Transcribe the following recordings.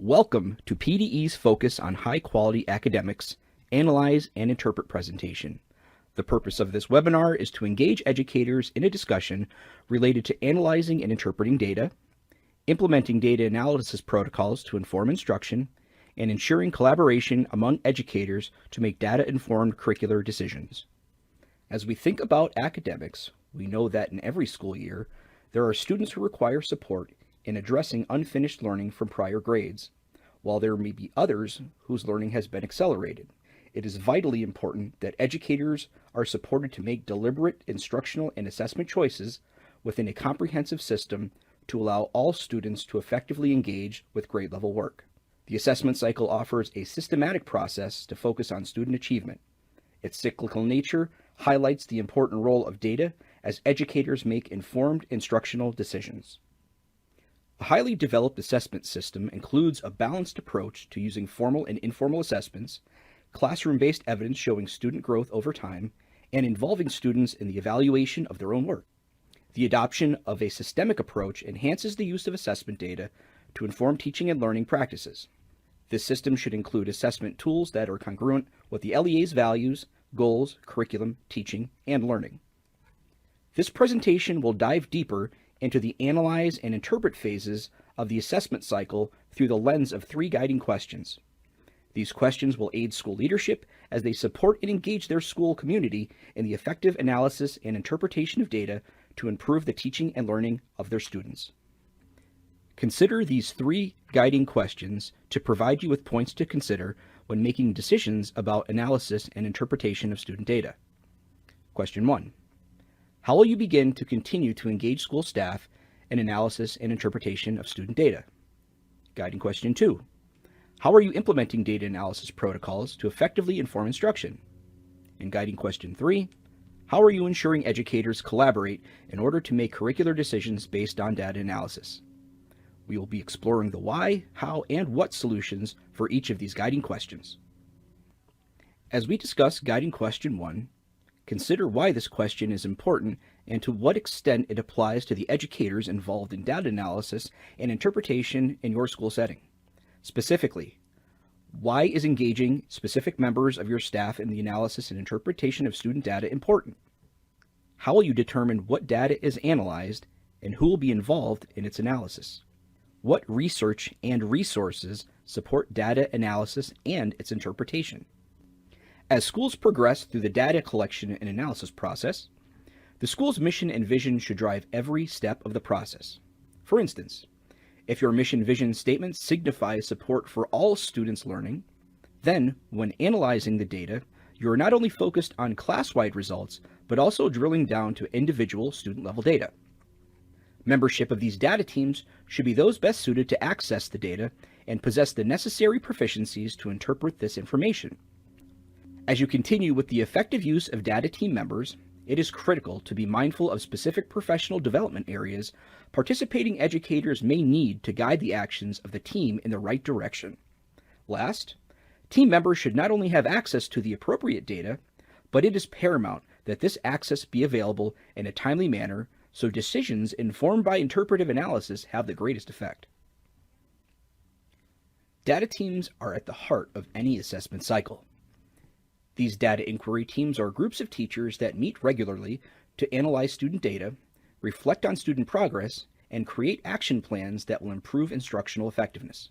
Welcome to PDE's focus on high-quality academics, analyze and interpret presentation. The purpose of this webinar is to engage educators in a discussion related to analyzing and interpreting data, implementing data analysis protocols to inform instruction, and ensuring collaboration among educators to make data-informed curricular decisions. As we think about academics, we know that in every school year, there are students who require support in addressing unfinished learning from prior grades, while there may be others whose learning has been accelerated. It is vitally important that educators are supported to make deliberate instructional and assessment choices within a comprehensive system to allow all students to effectively engage with grade level work. The assessment cycle offers a systematic process to focus on student achievement. Its cyclical nature highlights the important role of data as educators make informed instructional decisions. A highly developed assessment system includes a balanced approach to using formal and informal assessments, classroom-based evidence showing student growth over time, and involving students in the evaluation of their own work. The adoption of a systemic approach enhances the use of assessment data to inform teaching and learning practices. This system should include assessment tools that are congruent with the LEA's values, goals, curriculum, teaching, and learning. This presentation will dive deeper into the analyze and interpret phases of the assessment cycle through the lens of 3 guiding questions. These questions will aid school leadership as they support and engage their school community in the effective analysis and interpretation of data to improve the teaching and learning of their students. Consider these 3 guiding questions to provide you with points to consider when making decisions about analysis and interpretation of student data. Question 1. How will you begin to continue to engage school staff in analysis and interpretation of student data? Guiding question 2. How are you implementing data analysis protocols to effectively inform instruction? And guiding question 3. How are you ensuring educators collaborate in order to make curricular decisions based on data analysis? We will be exploring the why, how, and what solutions for each of these guiding questions. As we discuss guiding question 1, consider why this question is important and to what extent it applies to the educators involved in data analysis and interpretation in your school setting. Specifically, why is engaging specific members of your staff in the analysis and interpretation of student data important? How will you determine what data is analyzed and who will be involved in its analysis? What research and resources support data analysis and its interpretation? As schools progress through the data collection and analysis process, the school's mission and vision should drive every step of the process. For instance, if your mission vision statement signifies support for all students' learning, then when analyzing the data, you are not only focused on class-wide results, but also drilling down to individual student-level data. Membership of these data teams should be those best suited to access the data and possess the necessary proficiencies to interpret this information. As you continue with the effective use of data team members, it is critical to be mindful of specific professional development areas participating educators may need to guide the actions of the team in the right direction. Last, team members should not only have access to the appropriate data, but it is paramount that this access be available in a timely manner so decisions informed by interpretive analysis have the greatest effect. Data teams are at the heart of any assessment cycle. These data inquiry teams are groups of teachers that meet regularly to analyze student data, reflect on student progress, and create action plans that will improve instructional effectiveness.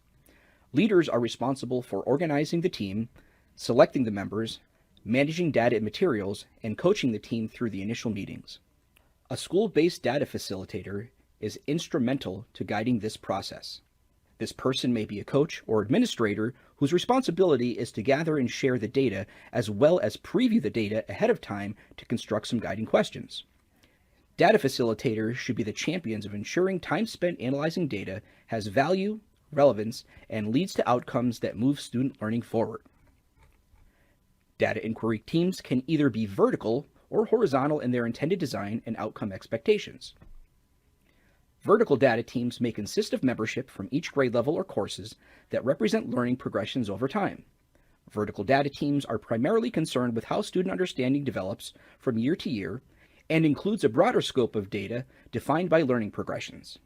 Leaders are responsible for organizing the team, selecting the members, managing data and materials, and coaching the team through the initial meetings. A school-based data facilitator is instrumental to guiding this process. This person may be a coach or administrator whose responsibility is to gather and share the data as well as preview the data ahead of time to construct some guiding questions. Data facilitators should be the champions of ensuring time spent analyzing data has value, relevance, and leads to outcomes that move student learning forward. Data inquiry teams can either be vertical or horizontal in their intended design and outcome expectations. Vertical data teams may consist of membership from each grade level or courses that represent learning progressions over time. Vertical data teams are primarily concerned with how student understanding develops from year to year and includes a broader scope of data defined by learning progressions.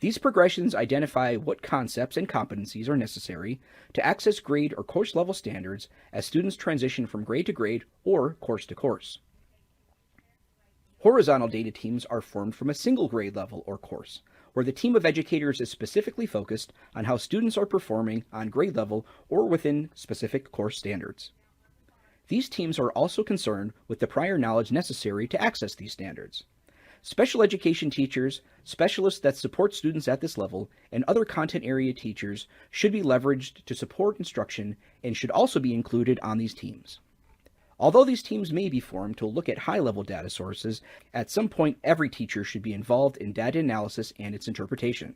These progressions identify what concepts and competencies are necessary to access grade or course level standards as students transition from grade to grade or course to course. Horizontal data teams are formed from a single grade level or course, where the team of educators is specifically focused on how students are performing on grade level or within specific course standards. These teams are also concerned with the prior knowledge necessary to access these standards. Special education teachers, specialists that support students at this level, and other content area teachers should be leveraged to support instruction and should also be included on these teams. Although these teams may be formed to look at high-level data sources, at some point every teacher should be involved in data analysis and its interpretation.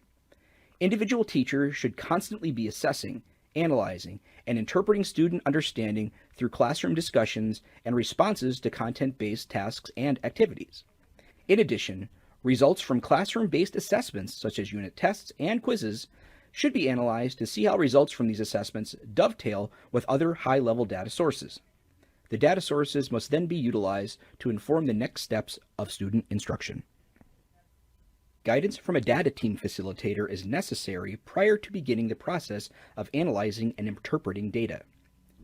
Individual teachers should constantly be assessing, analyzing, and interpreting student understanding through classroom discussions and responses to content-based tasks and activities. In addition, results from classroom-based assessments such as unit tests and quizzes should be analyzed to see how results from these assessments dovetail with other high-level data sources. The data sources must then be utilized to inform the next steps of student instruction. Guidance from a data team facilitator is necessary prior to beginning the process of analyzing and interpreting data.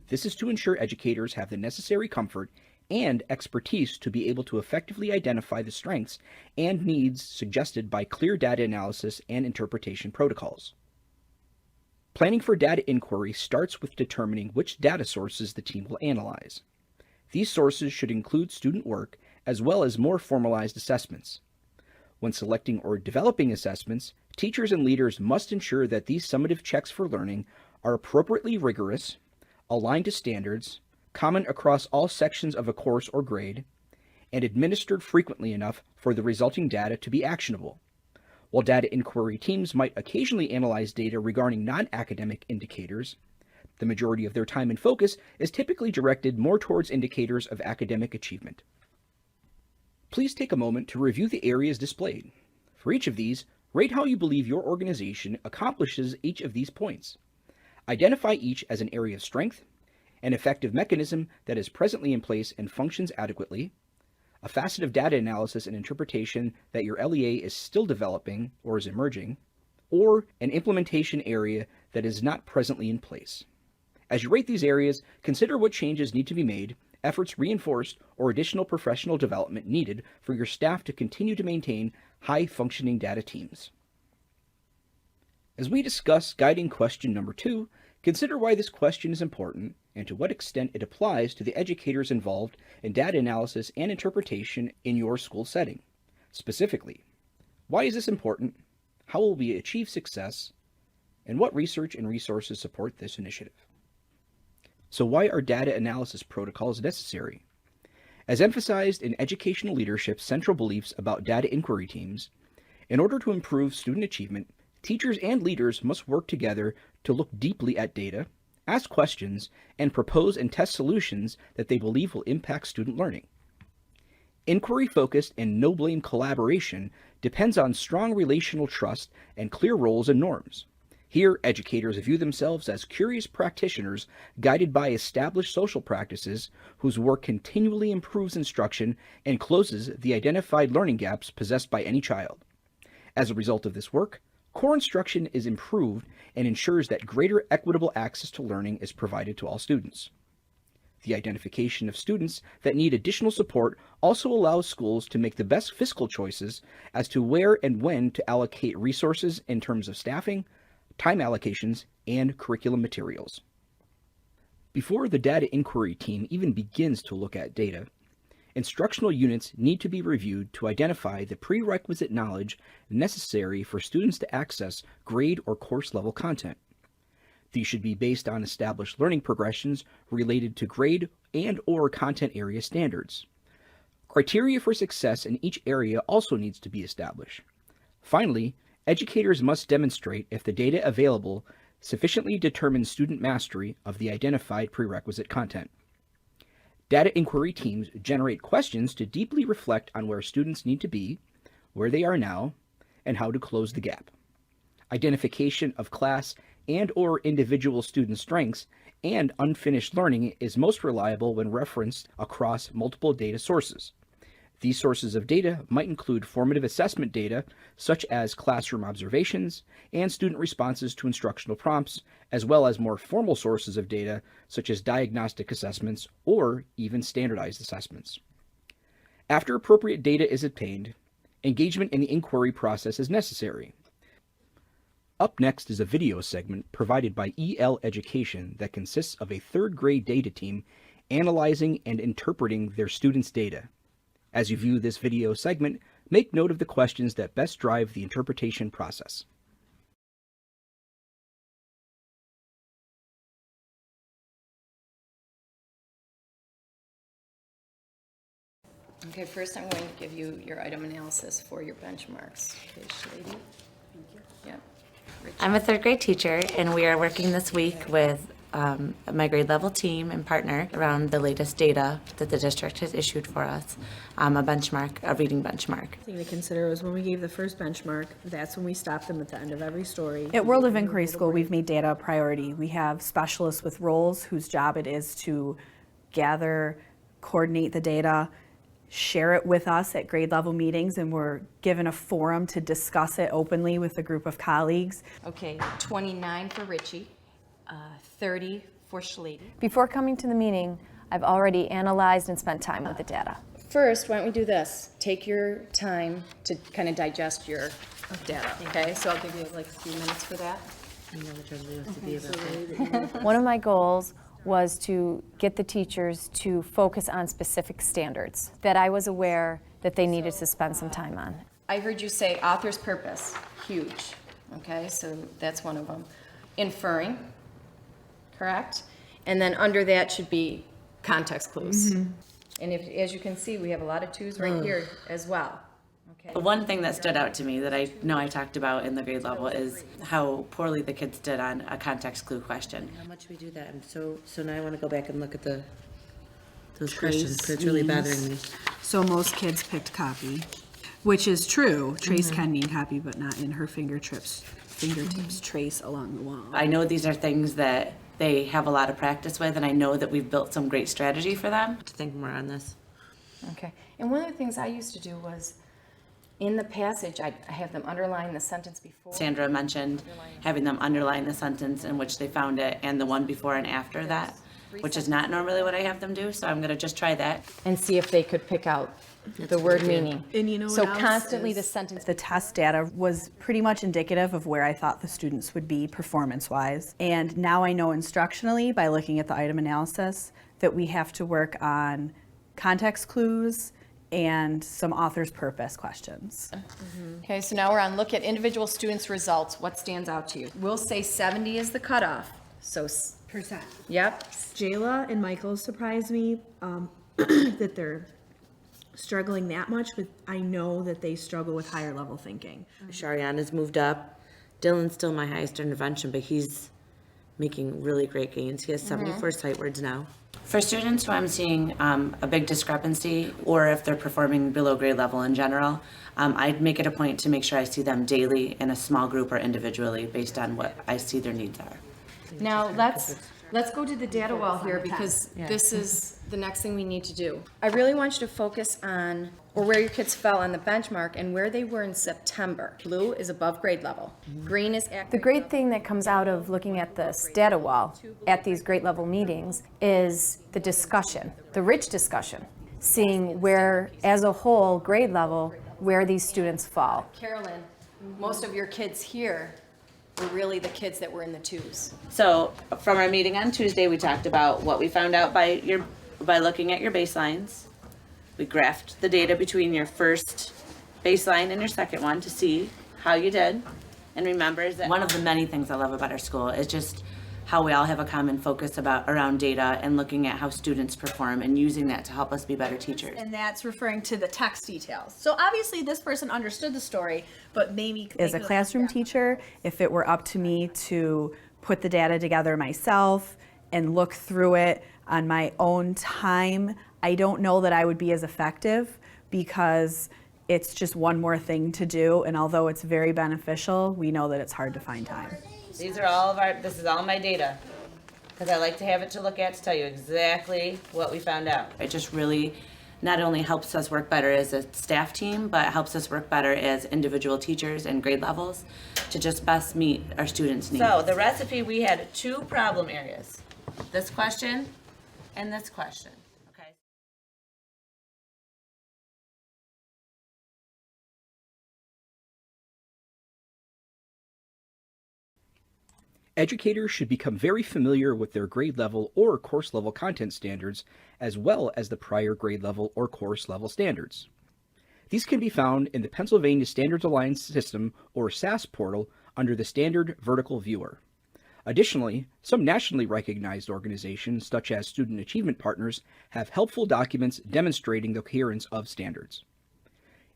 This is to ensure educators have the necessary comfort and expertise to be able to effectively identify the strengths and needs suggested by clear data analysis and interpretation protocols. Planning for data inquiry starts with determining which data sources the team will analyze. These sources should include student work as well as more formalized assessments. When selecting or developing assessments, teachers and leaders must ensure that these summative checks for learning are appropriately rigorous, aligned to standards, common across all sections of a course or grade, and administered frequently enough for the resulting data to be actionable. While data inquiry teams might occasionally analyze data regarding non-academic indicators, the majority of their time and focus is typically directed more towards indicators of academic achievement. Please take a moment to review the areas displayed. For each of these, rate how you believe your organization accomplishes each of these points. Identify each as an area of strength, an effective mechanism that is presently in place and functions adequately, a facet of data analysis and interpretation that your LEA is still developing or is emerging, or an implementation area that is not presently in place. As you rate these areas, consider what changes need to be made, efforts reinforced, or additional professional development needed for your staff to continue to maintain high-functioning data teams. As we discuss guiding question number 2, consider why this question is important and to what extent it applies to the educators involved in data analysis and interpretation in your school setting. Specifically, why is this important? How will we achieve success? And what research and resources support this initiative? So why are data analysis protocols necessary? As emphasized in educational leadership's central beliefs about data inquiry teams, in order to improve student achievement, teachers and leaders must work together to look deeply at data, ask questions, and propose and test solutions that they believe will impact student learning. Inquiry-focused and no-blame collaboration depends on strong relational trust and clear roles and norms. Here, educators view themselves as curious practitioners guided by established social practices whose work continually improves instruction and closes the identified learning gaps possessed by any child. As a result of this work, core instruction is improved and ensures that greater equitable access to learning is provided to all students. The identification of students that need additional support also allows schools to make the best fiscal choices as to where and when to allocate resources in terms of staffing, time allocations, and curriculum materials. Before the data inquiry team even begins to look at data, instructional units need to be reviewed to identify the prerequisite knowledge necessary for students to access grade or course level content. These should be based on established learning progressions related to grade and/or content area standards. Criteria for success in each area also needs to be established. Finally, educators must demonstrate if the data available sufficiently determines student mastery of the identified prerequisite content. Data inquiry teams generate questions to deeply reflect on where students need to be, where they are now, and how to close the gap. Identification of class and/or individual student strengths and unfinished learning is most reliable when referenced across multiple data sources. These sources of data might include formative assessment data, such as classroom observations and student responses to instructional prompts, as well as more formal sources of data, such as diagnostic assessments or even standardized assessments. After appropriate data is obtained, engagement in the inquiry process is necessary. Up next is a video segment provided by EL Education that consists of a third grade data team analyzing and interpreting their students' data. As you view this video segment, make note of the questions that best drive the interpretation process. Okay, first I'm going to give you your item analysis for your benchmarks. Okay, Shalady? Thank you. Yep. I'm a third grade teacher, and we are working this week with my grade level team and partner around the latest data that the district has issued for us, a benchmark, a reading benchmark. Thing to consider is when we gave the first benchmark, that's when we stopped them at the end of every story. At World of Inquiry School, we've made data a priority. We have specialists with roles whose job it is to gather, coordinate the data, share it with us at grade level meetings, and we're given a forum to discuss it openly with a group of colleagues. Okay, 29 for Richie, 30 for Shalady. Before coming to the meeting, I've already analyzed and spent time with the data. First, why don't we do this? Take your time to kind of digest your data, okay? So I'll give you like a few minutes for that. One of my goals was to get the teachers to focus on specific standards that I was aware that they needed to spend some time on. I heard you say author's purpose, huge, okay? So that's one of them. Inferring, correct? And then under that should be context clues. And if, as you can see, we have a lot of twos right here as well. Okay. The one thing that stood out to me that I know I talked about in the grade level is how poorly the kids did on a context clue question. How much we do that, and so now I want to go back and look at those questions, because it's really bothering me. So most kids picked copy, which is true. Trace can mean copy, but not in her fingertips trace along the wall. I know these are things that they have a lot of practice with, and I know that we've built some great strategy for them. To think more on this. Okay. And one of the things I used to do was, in the passage, I have them underline the sentence before. Sandra mentioned having them underline the sentence in which they found it and the one before and after that, which is not normally what I have them do, so I'm gonna just try that. And see if they could pick out the word meaning. And you know what So else constantly is- the sentence. The test data was pretty much indicative of where I thought the students would be performance-wise. And now I know instructionally, by looking at the item analysis, that we have to work on context clues and some author's purpose questions. Okay, so now we're on look at individual students' results. What stands out to you? We'll say 70 is the cutoff. So, Percent. yep. Jayla and Michael surprised me that they're struggling that much, but I know that they struggle with higher level thinking. Sharian has moved up. Dylan's still my highest intervention, but he's making really great gains. He has 74 sight words now. For students who I'm seeing a big discrepancy, or if they're performing below grade level in general, I'd make it a point to make sure I see them daily in a small group or individually based on what I see their needs are. Now, let's go to the data wall here, because this is the next thing we need to do. I really want you to focus on, or where your kids fell on the benchmark and where they were in September. Blue is above grade level. Green is at The great thing that comes out of looking at this data wall at these grade level meetings is the discussion, the rich discussion, seeing where, as a whole, grade level, where these students fall. Carolyn, most of your kids here were really the kids that were in the twos. So from our meeting on Tuesday, we talked about what we found out by looking at your baselines. We graphed the data between your first baseline and your second one to see how you did. And remember is that one of the many things I love about our school is just how we all have a common focus around data and looking at how students perform and using that to help us be better teachers. And that's referring to the text details. So obviously this person understood the story, but maybe As a classroom teacher, if it were up to me to put the data together myself and look through it on my own time, I don't know that I would be as effective, because it's just one more thing to do, and although it's very beneficial, we know that it's hard to find time. These are all of this is all my data, because I like to have it to look at to tell you exactly what we found out. It just really not only helps us work better as a staff team, but helps us work better as individual teachers and grade levels to just best meet our students' needs. So the recipe, we had 2 problem areas, this question and this question. Okay. Educators should become very familiar with their grade level or course level content standards, as well as the prior grade level or course level standards. These can be found in the Pennsylvania Standards Alliance System or SAS portal under the Standard Vertical Viewer. Additionally, some nationally recognized organizations, such as Student Achievement Partners, have helpful documents demonstrating the coherence of standards.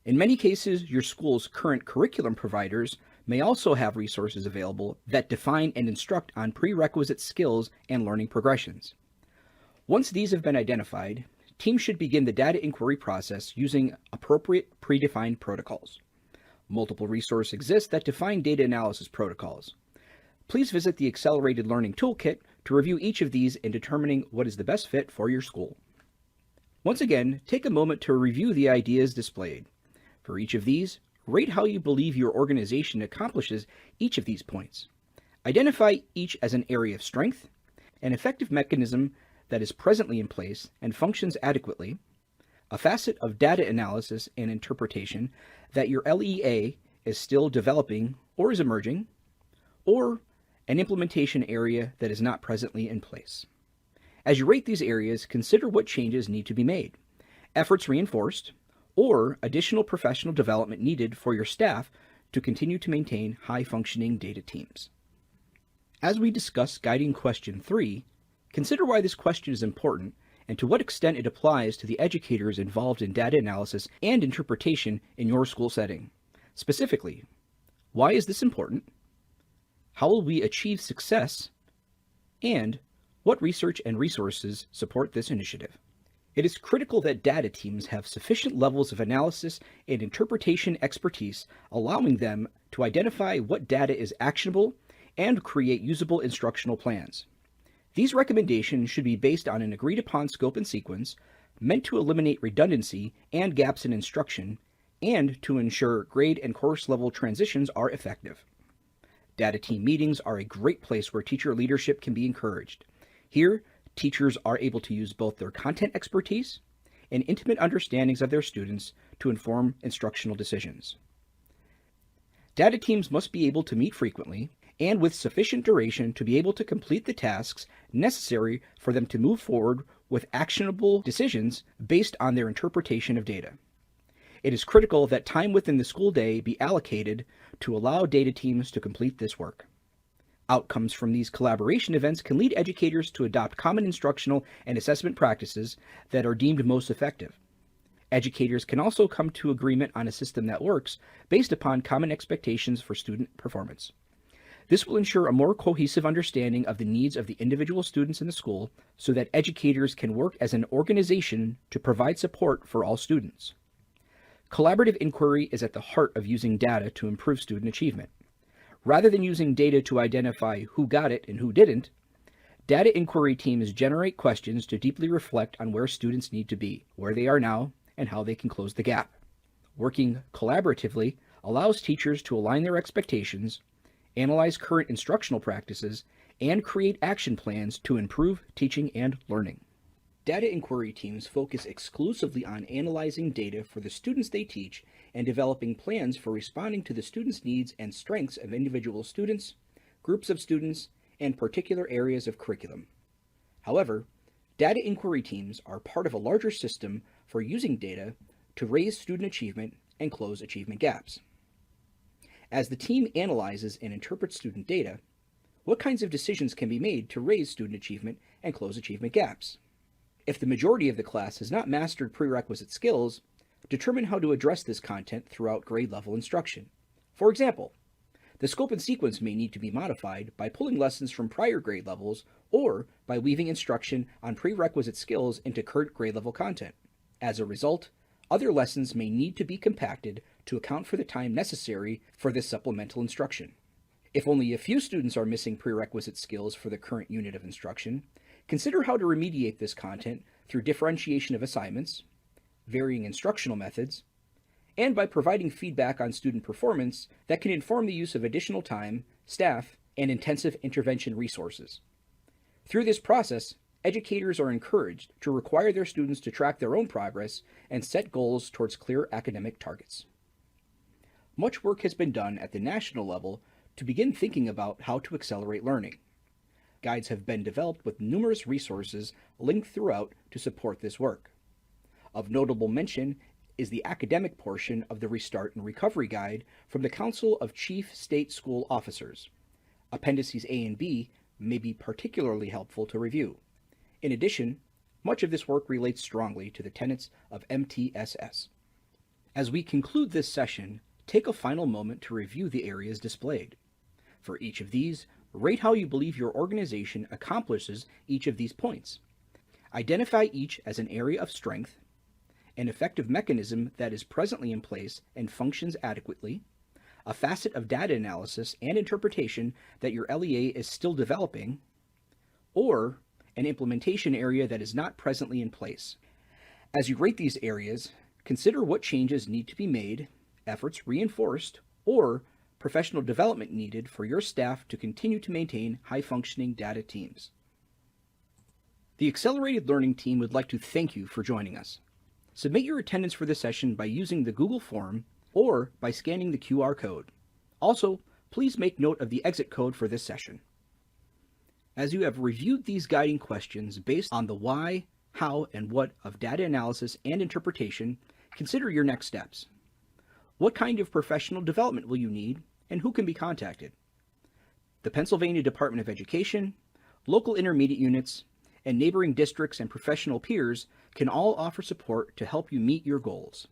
In many cases, your school's current curriculum providers may also have resources available that define and instruct on prerequisite skills and learning progressions. Once these have been identified, teams should begin the data inquiry process using appropriate predefined protocols. Multiple resources exist that define data analysis protocols. Please visit the Accelerated Learning Toolkit to review each of these in determining what is the best fit for your school. Once again, take a moment to review the ideas displayed. For each of these, rate how you believe your organization accomplishes each of these points. Identify each as an area of strength, an effective mechanism that is presently in place and functions adequately, a facet of data analysis and interpretation that your LEA is still developing or is emerging, or an implementation area that is not presently in place. As you rate these areas, consider what changes need to be made, efforts reinforced, or additional professional development needed for your staff to continue to maintain high-functioning data teams. As we discuss guiding question 3, consider why this question is important and to what extent it applies to the educators involved in data analysis and interpretation in your school setting. Specifically, why is this important? How will we achieve success? And what research and resources support this initiative? It is critical that data teams have sufficient levels of analysis and interpretation expertise, allowing them to identify what data is actionable and create usable instructional plans. These recommendations should be based on an agreed-upon scope and sequence, meant to eliminate redundancy and gaps in instruction, and to ensure grade and course level transitions are effective. Data team meetings are a great place where teacher leadership can be encouraged. Here, teachers are able to use both their content expertise and intimate understandings of their students to inform instructional decisions. Data teams must be able to meet frequently and with sufficient duration to be able to complete the tasks necessary for them to move forward with actionable decisions based on their interpretation of data. It is critical that time within the school day be allocated to allow data teams to complete this work. Outcomes from these collaboration events can lead educators to adopt common instructional and assessment practices that are deemed most effective. Educators can also come to agreement on a system that works based upon common expectations for student performance. This will ensure a more cohesive understanding of the needs of the individual students in the school so that educators can work as an organization to provide support for all students. Collaborative inquiry is at the heart of using data to improve student achievement. Rather than using data to identify who got it and who didn't, data inquiry teams generate questions to deeply reflect on where students need to be, where they are now, and how they can close the gap. Working collaboratively allows teachers to align their expectations, analyze current instructional practices, and create action plans to improve teaching and learning. Data inquiry teams focus exclusively on analyzing data for the students they teach and developing plans for responding to the students' needs and strengths of individual students, groups of students, and particular areas of curriculum. However, data inquiry teams are part of a larger system for using data to raise student achievement and close achievement gaps. As the team analyzes and interprets student data, what kinds of decisions can be made to raise student achievement and close achievement gaps? If the majority of the class has not mastered prerequisite skills, determine how to address this content throughout grade level instruction. For example, the scope and sequence may need to be modified by pulling lessons from prior grade levels or by weaving instruction on prerequisite skills into current grade level content. As a result, other lessons may need to be compacted to account for the time necessary for this supplemental instruction. If only a few students are missing prerequisite skills for the current unit of instruction, consider how to remediate this content through differentiation of assignments, varying instructional methods, and by providing feedback on student performance that can inform the use of additional time, staff, and intensive intervention resources. Through this process, educators are encouraged to require their students to track their own progress and set goals towards clear academic targets. Much work has been done at the national level to begin thinking about how to accelerate learning. Guides have been developed with numerous resources linked throughout to support this work. Of notable mention is the academic portion of the Restart and Recovery Guide from the Council of Chief State School Officers. Appendices A and B may be particularly helpful to review. In addition, much of this work relates strongly to the tenets of MTSS. As we conclude this session, take a final moment to review the areas displayed. For each of these, rate how you believe your organization accomplishes each of these points. Identify each as an area of strength, an effective mechanism that is presently in place and functions adequately, a facet of data analysis and interpretation that your LEA is still developing, or an implementation area that is not presently in place. As you rate these areas, consider what changes need to be made, efforts reinforced, or professional development needed for your staff to continue to maintain high-functioning data teams. The Accelerated Learning Team would like to thank you for joining us. Submit your attendance for this session by using the Google form or by scanning the QR code. Also, please make note of the exit code for this session. As you have reviewed these guiding questions based on the why, how, and what of data analysis and interpretation, consider your next steps. What kind of professional development will you need, and who can be contacted? The Pennsylvania Department of Education, local intermediate units, and neighboring districts and professional peers can all offer support to help you meet your goals.